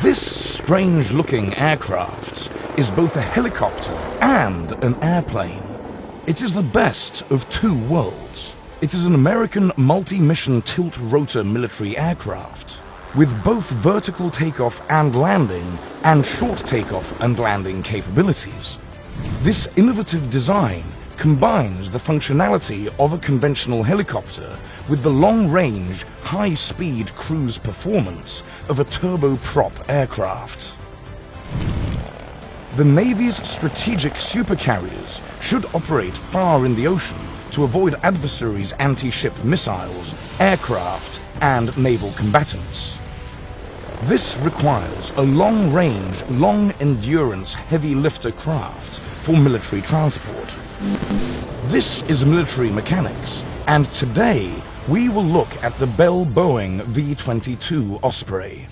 This strange-looking aircraft is both a helicopter and an airplane. It is the best of two worlds. It is an American multi-mission tilt-rotor military aircraft with both vertical takeoff and landing and short takeoff and landing capabilities. This innovative design combines the functionality of a conventional helicopter with the long-range, high-speed cruise performance of a turboprop aircraft. The Navy's strategic supercarriers should operate far in the ocean to avoid adversaries' anti-ship missiles, aircraft, and naval combatants. This requires a long-range, long-endurance heavy lifter craft for military transport. This is military mechanics, and today we will look at the Bell-Boeing V-22 Osprey.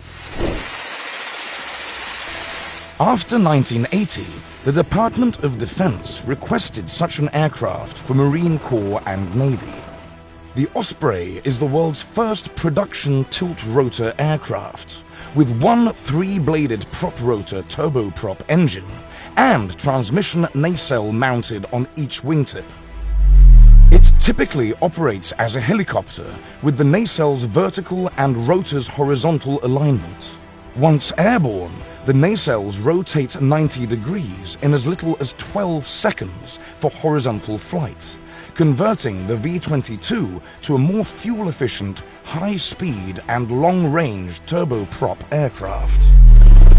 After 1980, the Department of Defense requested such an aircraft for Marine Corps and Navy. The Osprey is the world's first production tilt-rotor aircraft, with one 3-bladed prop-rotor turboprop engine and transmission nacelle mounted on each wingtip. It typically operates as a helicopter with the nacelle's vertical and rotor's horizontal alignment. Once airborne, the nacelles rotate 90 degrees in as little as 12 seconds for horizontal flight, converting the V-22 to a more fuel-efficient, high-speed and long-range turboprop aircraft.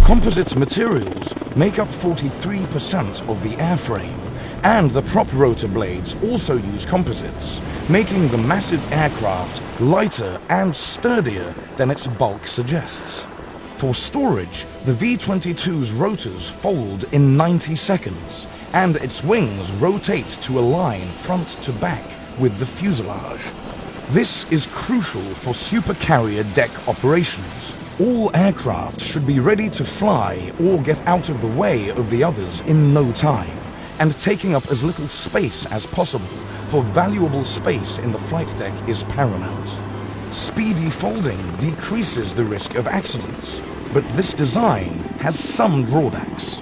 Composite materials make up 43% of the airframe, and the prop rotor blades also use composites, making the massive aircraft lighter and sturdier than its bulk suggests. For storage, the V-22's rotors fold in 90 seconds, and its wings rotate to align front to back with the fuselage. This is crucial for supercarrier deck operations. All aircraft should be ready to fly or get out of the way of the others in no time, and taking up as little space as possible, for valuable space in the flight deck is paramount. Speedy folding decreases the risk of accidents, but this design has some drawbacks.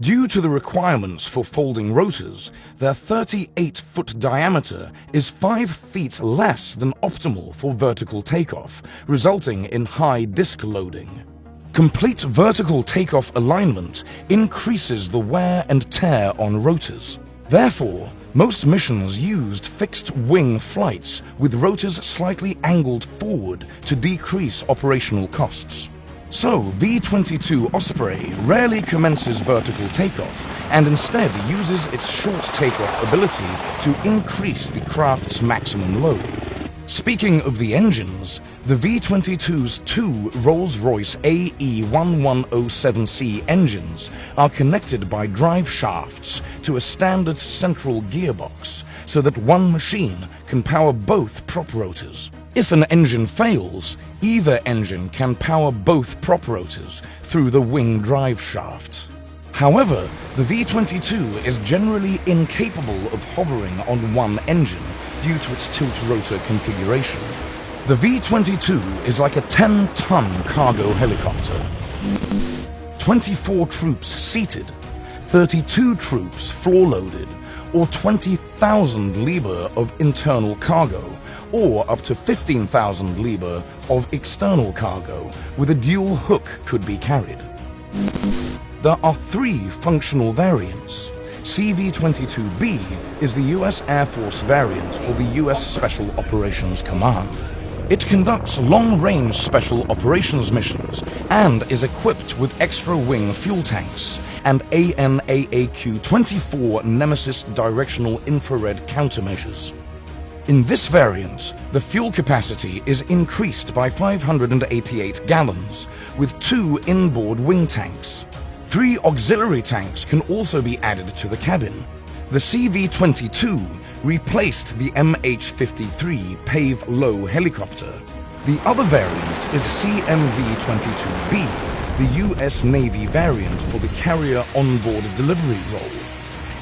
Due to the requirements for folding rotors, their 38-foot diameter is 5 feet less than optimal for vertical takeoff, resulting in high disc loading. Complete vertical takeoff alignment increases the wear and tear on rotors. Therefore, most missions used fixed wing flights with rotors slightly angled forward to decrease operational costs. So, V-22 Osprey rarely commences vertical takeoff and instead uses its short takeoff ability to increase the craft's maximum load. Speaking of the engines, the V-22's two Rolls-Royce AE1107C engines are connected by drive shafts to a standard central gearbox so that one machine can power both prop rotors. If an engine fails, either engine can power both prop rotors through the wing drive shaft. However, the V-22 is generally incapable of hovering on one engine due to its tilt-rotor configuration. The V-22 is like a 10-ton cargo helicopter. 24 troops seated, 32 troops floor-loaded, or 20,000 libre of internal cargo, or up to 15,000 libre of external cargo, with a dual hook could be carried. There are 3 functional variants. CV-22B is the US Air Force variant for the US Special Operations Command. It conducts long-range special operations missions and is equipped with extra-wing fuel tanks and AN/AAQ-24 Nemesis directional infrared countermeasures. In this variant, the fuel capacity is increased by 588 gallons, with 2 inboard wing tanks. 3 auxiliary tanks can also be added to the cabin. The CV-22 replaced the MH-53 Pave-Low helicopter. The other variant is CMV-22B, the US Navy variant for the carrier onboard delivery role.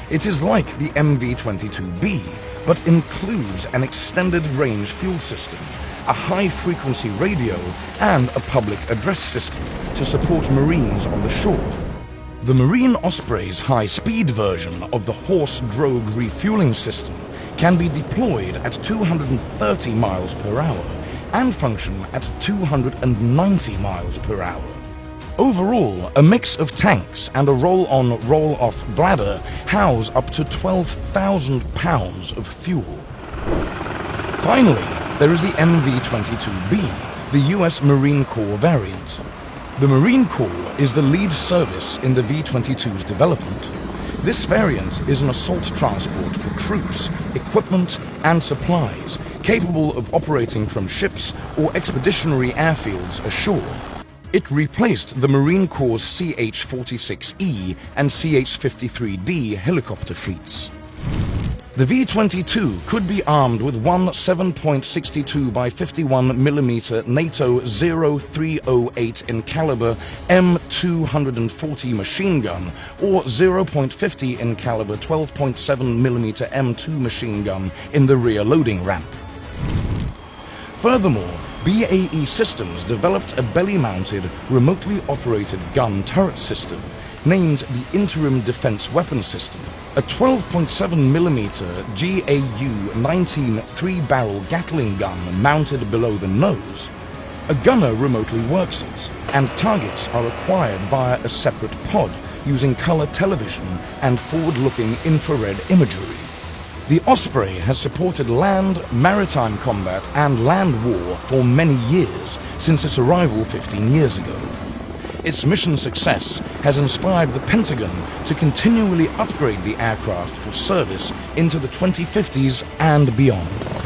It is like the MV-22B, but includes an extended range fuel system a high-frequency radio, and a public address system to support Marines on the shore. The Marine Osprey's high-speed version of the horse-drogue refueling system can be deployed at 230 miles per hour and function at 290 miles per hour. Overall, a mix of tanks and a roll-on, roll-off bladder house up to 12,000 pounds of fuel. Finally, there is the MV-22B, the US Marine Corps variant. The Marine Corps is the lead service in the V-22's development. This variant is an assault transport for troops, equipment, and supplies, capable of operating from ships or expeditionary airfields ashore. It replaced the Marine Corps' CH-46E and CH-53D helicopter fleets. The V-22 could be armed with one 7.62 by 51 mm NATO 0308 in caliber M240 machine gun or 0.50 in caliber 12.7 mm M2 machine gun in the rear loading ramp. Furthermore, BAE Systems developed a belly-mounted, remotely operated gun turret system named the Interim Defense Weapon System, a 12.7mm GAU-19 3-barrel Gatling gun mounted below the nose. A gunner remotely works it, and targets are acquired via a separate pod using color television and forward-looking infrared imagery. The Osprey has supported land, maritime combat and land war for many years, since its arrival 15 years ago. Its mission success has inspired the Pentagon to continually upgrade the aircraft for service into the 2050s and beyond.